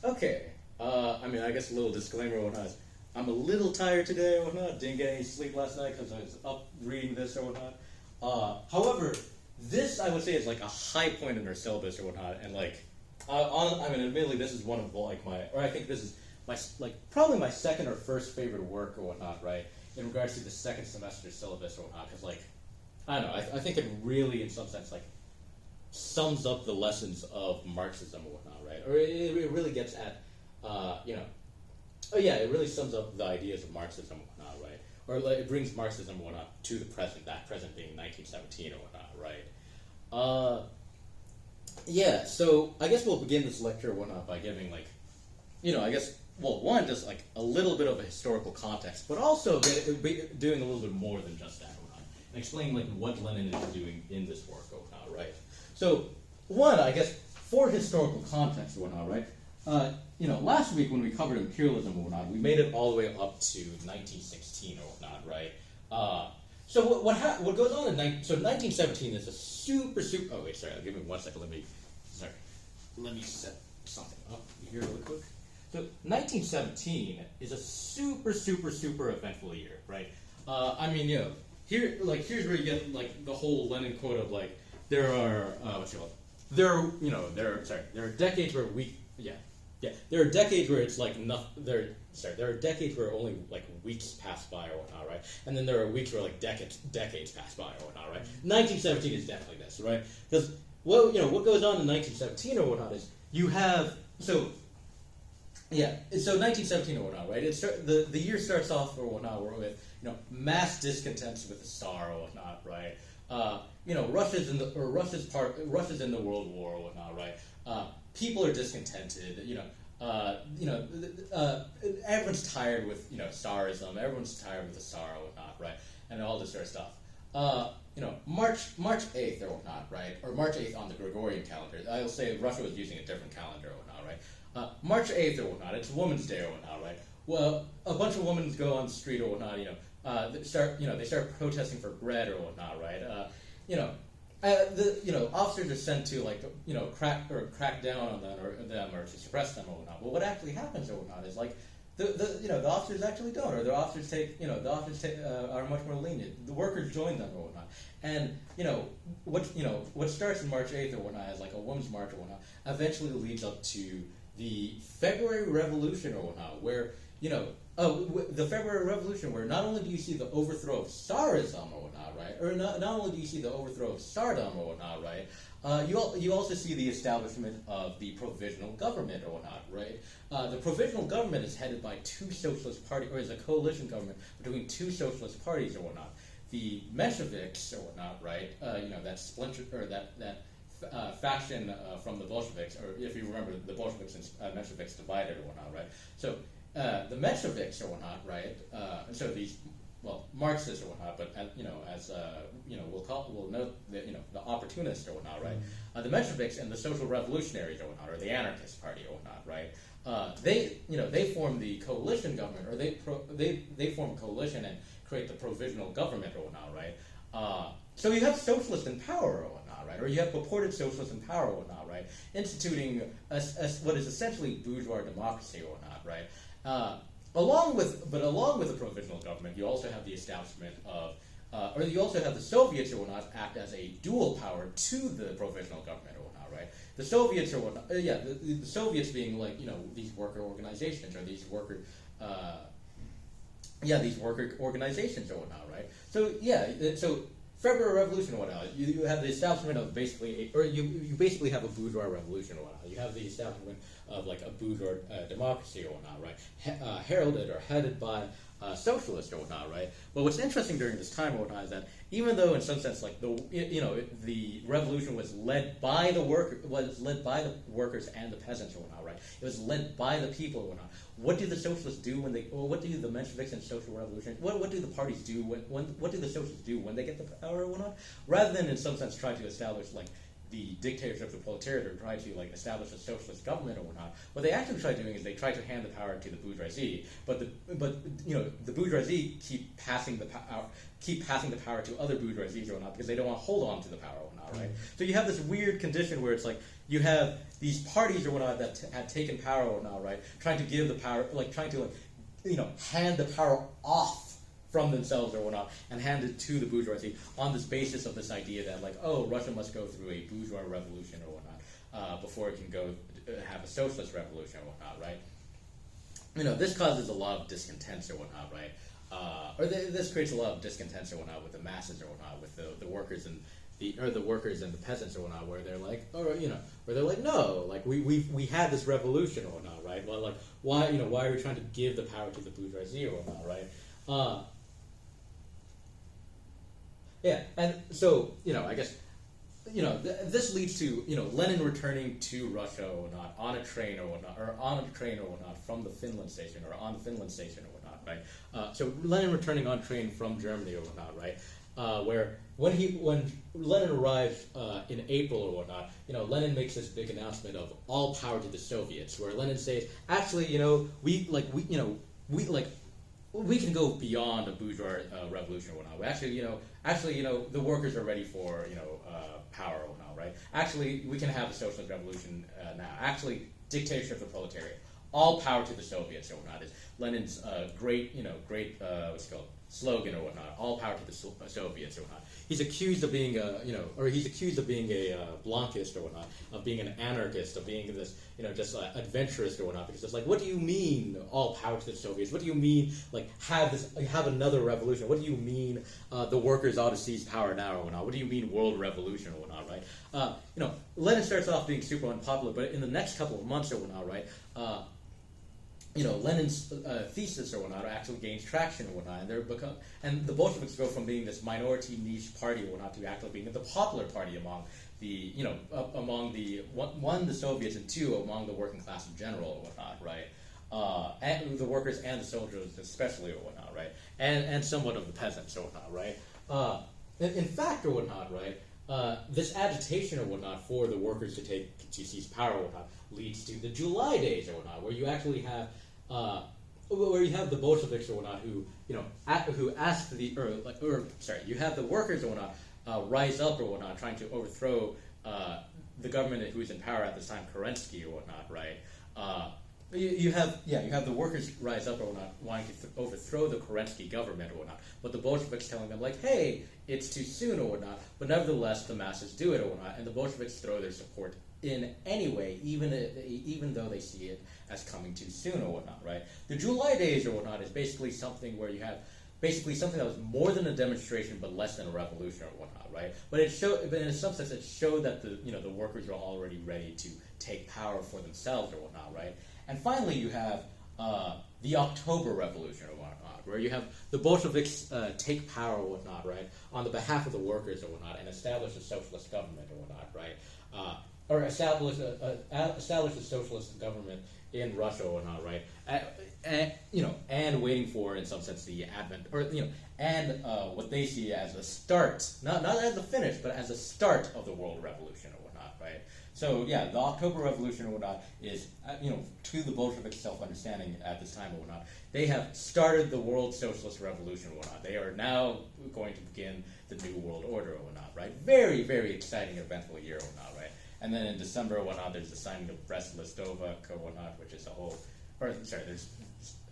Okay. I mean, I guess a little disclaimer or whatnot. I'm a little tired today or whatnot. Didn't get any sleep last night because I was up reading this or whatnot. However, this I would say is like a high point in our syllabus or whatnot, and like, I mean, admittedly, this is one of like or I think this is my probably my second or first favorite work or whatnot, right? In regards to the second semester syllabus or whatnot, because like, I don't know, I think it really, in some sense, like, sums up the lessons of Marxism or whatnot, right? Or it really gets at, you know, oh yeah, it really sums up the ideas of Marxism and whatnot, right? Or like, it brings Marxism and whatnot to the present, that present being 1917 or whatnot, right? Yeah, so I guess we'll begin this lecture or whatnot by giving like, you know, I guess, well, one, just like a little bit of a historical context, but also doing a little bit more than just that or whatnot, and explaining like what Lenin is doing in this work or whatnot, right? So, one, I guess, for historical context or whatnot, right? You know, last week when we covered imperialism and whatnot, we made it all the way up to 1916 or whatnot, right? So what goes on in 1917 is a super. Oh wait, sorry. Give me 1 second. Let me set something up here really quick. So 1917 is a super eventful year, right? I mean, you know, here's where you get like the whole Lenin quote of like there are there are decades where there are decades where it's like there are decades where only like weeks pass by or whatnot, right? And then there are weeks where like decades pass by or whatnot, right? 1917 is definitely this, right? Because what goes on in 1917 or whatnot is you have so 1917 or whatnot, right? The year starts off or whatnot with mass discontents with the Tsar or whatnot, right? Russia's in the World War or whatnot, right? People are discontented. Everyone's tired with Tsarism. Everyone's tired with the Tsar or whatnot, right? And all this sort of stuff. March 8th or whatnot, right? Or March 8th on the Gregorian calendar. I'll say Russia was using a different calendar or whatnot, right? March 8th or whatnot. It's Women's Day or whatnot, right? Well, a bunch of women go on the street or whatnot. They start protesting for bread or whatnot, right? Officers are sent to crack down on them or to suppress them or whatnot. Well, what actually happens or whatnot is like the officers actually don't, or the officers are much more lenient. The workers join them or whatnot, and what starts in March 8th or whatnot as like a women's march or whatnot eventually leads up to the February Revolution or whatnot, where the February Revolution, where not only do you see the overthrow of Tsarism or whatnot, right, or not only do you see the overthrow of Tsardom or whatnot, right, you also see the establishment of the provisional government or whatnot, right? The provisional government is headed by two socialist parties, or is a coalition government between two socialist parties or whatnot. The Mensheviks or whatnot, right? That splinter or that faction from the Bolsheviks, or if you remember, the Bolsheviks and Mensheviks divided or whatnot, right? So the Mensheviks or whatnot, right? And so these, Marxists or whatnot, but we'll note that the opportunists or whatnot, right? The Mensheviks and the Social Revolutionaries or whatnot, or the Anarchist Party or whatnot, right? They form the coalition government, or they form a coalition and create the provisional government or whatnot, right? So you have socialists in power or whatnot, right? Or you have purported socialists in power or whatnot, right? Instituting what is essentially bourgeois democracy or whatnot, right? Along with the provisional government, you also have the establishment of, or you also have the Soviets or whatnot act as a dual power to the provisional government or whatnot, right? The Soviets or whatnot, the Soviets being like these worker organizations or these worker organizations or whatnot, right? So February Revolution or whatnot, you have the establishment of you basically have a bourgeois revolution or whatnot. You have the establishment of like a bourgeois democracy or whatnot, right? Heralded or headed by socialists or whatnot, right? But what's interesting during this time or whatnot is that even though in some sense like the revolution was led by the workers and the peasants or whatnot, right? It was led by the people or whatnot. What do the socialists do what do the Mensheviks and Social Revolution? What do the parties do what do the socialists do when they get the power or whatnot? Rather than in some sense try to establish like the dictatorship of the proletariat or try to like establish a socialist government or whatnot. What they actually try doing is they try to hand the power to the bourgeoisie, but the bourgeoisie keep passing the power to other bourgeoisies or whatnot because they don't want to hold on to the power or whatnot, right? So you have this weird condition where it's like you have these parties or whatnot that have taken power or whatnot, right? Trying to give the power, like trying to hand the power off from themselves or whatnot and hand it to the bourgeoisie on this basis of this idea that like, oh, Russia must go through a bourgeois revolution or whatnot before it can go have a socialist revolution or whatnot, right? This causes a lot of discontents or whatnot, right? This creates a lot of discontents or whatnot with the masses or whatnot, with the workers and the workers and the peasants or whatnot, where they're like, no, like we had this revolution or whatnot, right? Well, like why are we trying to give the power to the bourgeoisie or whatnot, right? Yeah, and so, I guess, this leads to, Lenin returning to Russia or whatnot on a train or whatnot from the Finland station or on the Finland station or whatnot, right? So Lenin returning on train from Germany or whatnot, right? Where when Lenin arrives in April or whatnot, Lenin makes this big announcement of all power to the Soviets, where Lenin says, actually, we can go beyond a bourgeois revolution or whatnot. Actually, the workers are ready for, power or whatnot, right? Actually, we can have a socialist revolution now. Actually, dictatorship of the proletariat. All power to the Soviets or whatnot is Lenin's great what's it called, slogan or whatnot. All power to the Soviets or whatnot. He's accused of being a Blankist or whatnot, of being an anarchist, of being this, just adventurist or whatnot. Because it's like, what do you mean all power to the Soviets? What do you mean like have another revolution? What do you mean the workers ought to seize power now or whatnot? What do you mean world revolution or whatnot, right? Lenin starts off being super unpopular, but in the next couple of months or whatnot, right? Lenin's thesis or whatnot actually gains traction or whatnot, and the Bolsheviks go from being this minority niche party or whatnot to actually being the popular party among the the Soviets, and two, among the working class in general or whatnot, right? And the workers and the soldiers especially or whatnot, right? And somewhat of the peasants or whatnot, right? In fact or whatnot, right? This agitation or whatnot for the workers to seize power or whatnot leads to the July days or whatnot, where you actually have the Bolsheviks or whatnot who ask you have the workers or whatnot rise up or whatnot, trying to overthrow the government who's in power at this time, Kerensky or whatnot, right? You have the workers rise up or whatnot, wanting to overthrow the Kerensky government or whatnot, but the Bolsheviks telling them like, hey, it's too soon or whatnot. But nevertheless, the masses do it or whatnot, and the Bolsheviks throw their support in any way, even though they see it as coming too soon or whatnot, right? The July days or whatnot is basically something where you have something that was more than a demonstration but less than a revolution or whatnot, right? But in some sense it showed that the workers were already ready to take power for themselves or whatnot, right? And finally you have the October Revolution or whatnot, where you have the Bolsheviks take power or whatnot, right, on the behalf of the workers or whatnot, and establish a socialist government or whatnot, right? Or establish a socialist government in Russia or whatnot, right? And waiting for, in some sense, the advent, or and what they see as a start, not as a finish, but as a start of the world revolution or whatnot, right? So yeah, the October Revolution or whatnot is, to the Bolshevik self-understanding at this time or whatnot, they have started the world socialist revolution or whatnot. They are now going to begin the new world order or whatnot, right? Very, very exciting, eventful year or whatnot, right? And then in December or whatnot, there's the signing of Brest-Litovsk or whatnot, which is there's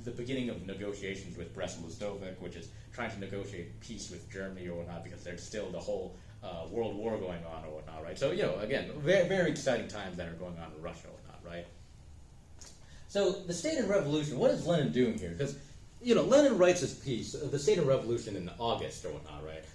the beginning of negotiations with Brest-Litovsk, which is trying to negotiate peace with Germany or whatnot, because there's still the whole World War going on or whatnot, right? So, again, very, very exciting times that are going on in Russia or whatnot, right? So, the State and Revolution, what is Lenin doing here? Because, Lenin writes his piece, The State and Revolution, in August or whatnot, right?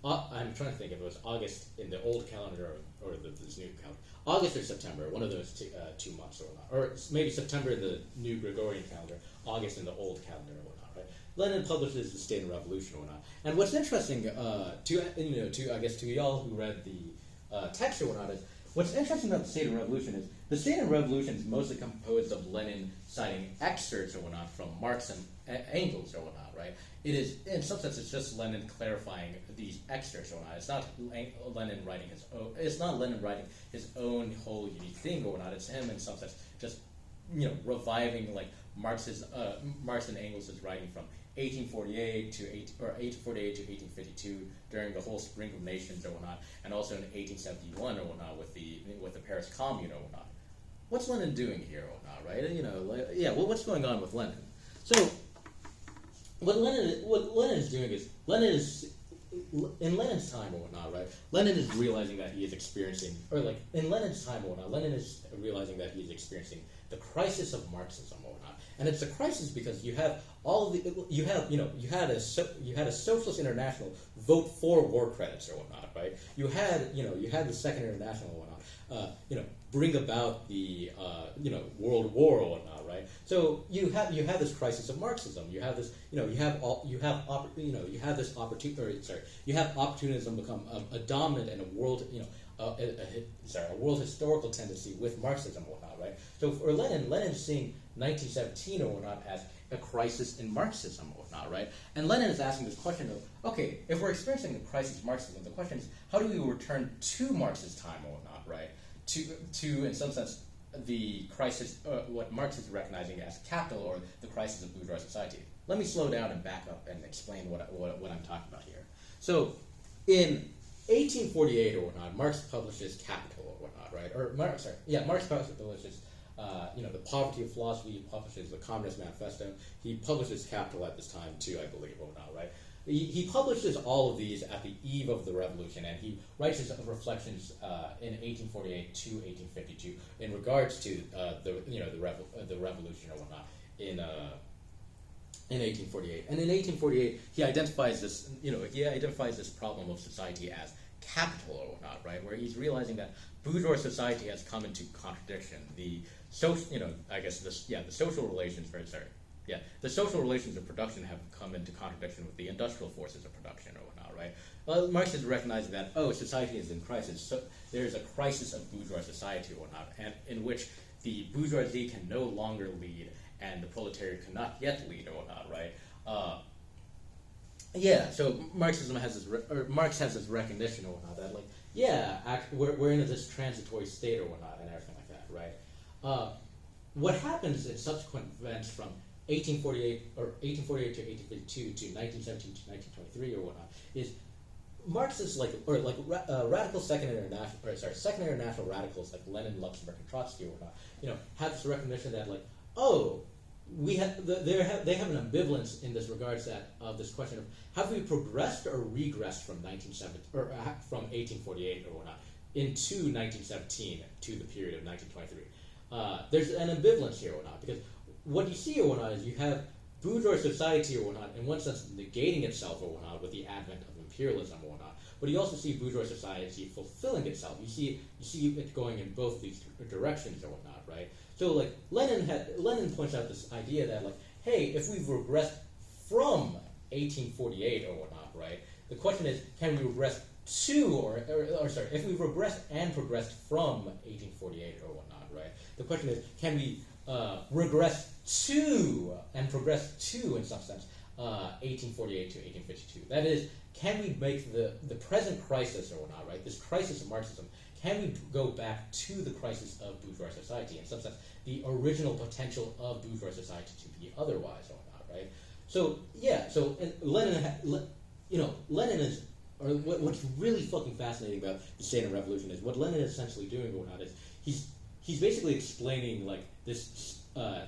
I'm trying to think if it was August in the old calendar or this new calendar. August or September, one of those 2 months or whatnot. Or maybe September in the new Gregorian calendar, August in the old calendar or whatnot, right? Lenin publishes The State and Revolution or whatnot. And what's interesting, to y'all who read the text or whatnot, is what's interesting about the State and Revolution is the State and Revolution is mostly composed of Lenin citing excerpts or whatnot from Marx and Engels or whatnot, right? It is, in some sense, it's just Lenin clarifying these excerpts or whatnot. It's not Lenin writing his own. It's not Lenin writing his own whole unique thing or whatnot. It's him, in some sense, just reviving like Marx and Engels' writing from 1848 to 1852 during the whole Spring of Nations or whatnot, and also in 1871 or whatnot with the Paris Commune or whatnot. What's Lenin doing here or whatnot, right? What's going on with Lenin? So what Lenin is doing is in Lenin's time or whatnot, right? Lenin is realizing that he is experiencing, in Lenin's time or whatnot, Lenin is realizing that he is experiencing the crisis of Marxism or whatnot, and it's a crisis because you had a Socialist International vote for war credits or whatnot, right? You had the Second International or whatnot, bring about the World War or whatnot, right? So you have this crisis of Marxism. You have this opportunism become a dominant and a world world historical tendency with Marxism or whatnot, right? So for Lenin's seeing 1917 or whatnot as a crisis in Marxism or whatnot, right? And Lenin is asking this question of, okay, if we're experiencing a crisis in Marxism, the question is, how do we return to Marx's time or whatnot, right? To in some sense, the crisis, what Marx is recognizing as capital, or the crisis of bourgeois society. Let me slow down and back up and explain what I'm talking about here. So, in 1848 or whatnot, Marx publishes Capital or whatnot, right? Marx publishes, the Poverty of Philosophy. He publishes the Communist Manifesto. He publishes Capital at this time too, I believe, or whatnot, right? He publishes all of these at the eve of the revolution, and he writes his reflections in 1848 to 1852 in regards to the revolution or whatnot in 1848. And in 1848, he identifies this problem of society as capital or whatnot, right? Where he's realizing that bourgeois society has come into contradiction. The social relations of production have come into contradiction with the industrial forces of production or whatnot, right? Well, Marx is recognizing that, society is in crisis. So there's a crisis of bourgeois society or whatnot, and in which the bourgeoisie can no longer lead and the proletariat cannot yet lead or whatnot, right? So Marx has this recognition or whatnot that, we're in this transitory state or whatnot and everything like that, right? What happens in subsequent events from 1848 to 1852 to 1917 to 1923 or whatnot is Marxists radical second international radicals like Lenin, Luxemburg, and Trotsky or whatnot, have this recognition that they have an ambivalence in this regards of this question of have we progressed or regressed from 1848 or whatnot into 1917 to the period of 1923. There's an ambivalence here or whatnot, because what you see or whatnot is you have bourgeois society or whatnot in one sense negating itself or whatnot with the advent of imperialism or whatnot, but you also see bourgeois society fulfilling itself. You see it going in both these directions or whatnot, right? So Lenin points out this idea that hey, if we've regressed from 1848 or whatnot, right? The question is, can we regress to if we've regressed and progressed from 1848 or whatnot, right? The question is, can we regress to and progress to, in some sense, 1848 to 1852? That is, can we make the present crisis or whatnot, right? This crisis of Marxism, can we go back to the crisis of bourgeois society? In some sense, the original potential of bourgeois society to be otherwise or whatnot, right? So Lenin is, or what's really fucking fascinating about the State and Revolution is what Lenin is essentially doing or whatnot is he's basically explaining this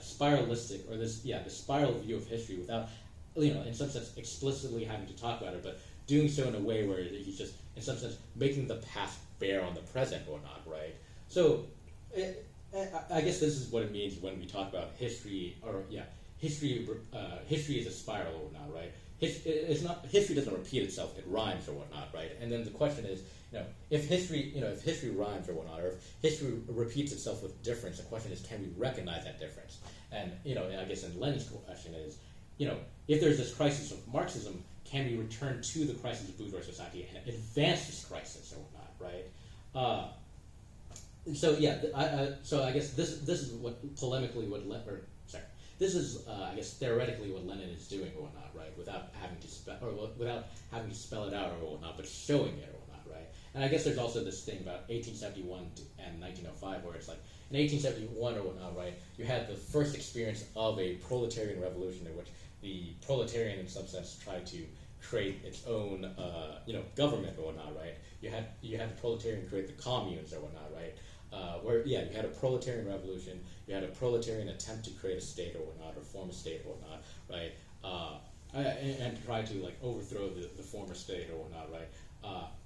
spiralistic or this spiral view of history without in some sense explicitly having to talk about it, but doing so in a way where he's just in some sense making the past bear on the present or not, right? So I guess this is what it means when we talk about history history is a spiral or whatnot, right? History doesn't repeat itself; it rhymes or whatnot, right? And then the question is, if history rhymes or whatnot, or if history repeats itself with difference, the question is, can we recognize that difference? And I guess in Lenin's question is, if there's this crisis of Marxism, can we return to the crisis of bourgeois society and advance this crisis or whatnot, right? so yeah, so I guess this is what polemically what this is I guess theoretically what Lenin is doing or whatnot, right? Without having to without having to spell it out or whatnot, but showing it or whatnot, right? And I guess there's also this thing about 1871 and 1905 where it's like in 1871 or whatnot, right? You had the first experience of a proletarian revolution in which the proletarian in some sense tried to create its own government or whatnot, right? You had the proletarian create the communes or whatnot, right? Where you had a proletarian revolution, you had a proletarian attempt to create a state or whatnot, or form a state or whatnot, right? And try to like overthrow the former state or whatnot, right?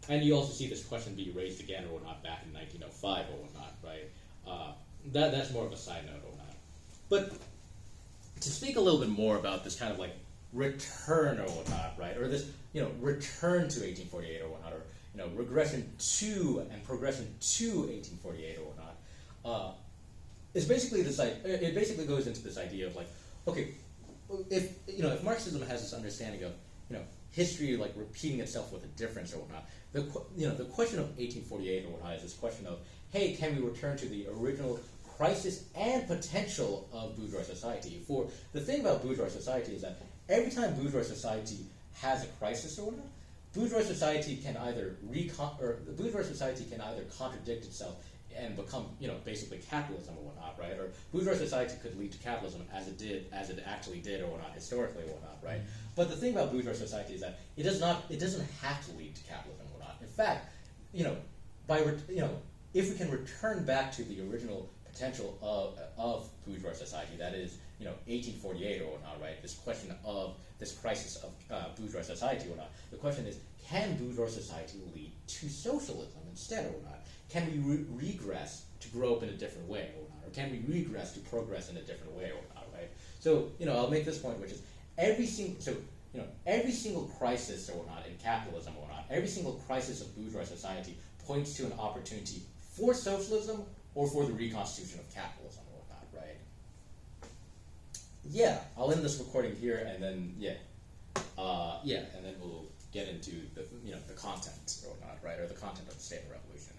And you also see this question be raised again or whatnot back in 1905 or whatnot, right? That's more of a side note or whatnot. But to speak a little bit more about this kind of like return or whatnot, right? Or this return to 1848 or whatnot, or regression to and progression to 1848 or whatnot, is basically this. It basically goes into this idea of like, okay, if Marxism has this understanding of history like repeating itself with a difference or whatnot, the question of 1848 or whatnot is this question of, hey, can we return to the original crisis and potential of bourgeois society? For the thing about bourgeois society is that every time bourgeois society has a crisis or whatnot, bourgeois society can either contradict itself and become, basically capitalism or whatnot, right? Or bourgeois society could lead to capitalism as it actually did or whatnot, historically or whatnot, right? But the thing about bourgeois society is that it doesn't have to lead to capitalism or whatnot. In fact, if we can return back to the original potential of bourgeois society, that is, 1848 or whatnot, right? This question of this crisis of bourgeois society or not. The question is, can bourgeois society lead to socialism instead or not? Can we regress to grow up in a different way or not? Or can we regress to progress in a different way or not, right? So, I'll make this point, which is every single crisis or whatnot in capitalism or not, every single crisis of bourgeois society points to an opportunity for socialism or for the reconstitution of capitalism or whatnot, right? Yeah, I'll end this recording here, and then and then we'll get into the content or whatnot, right, or the content of the state of revolution.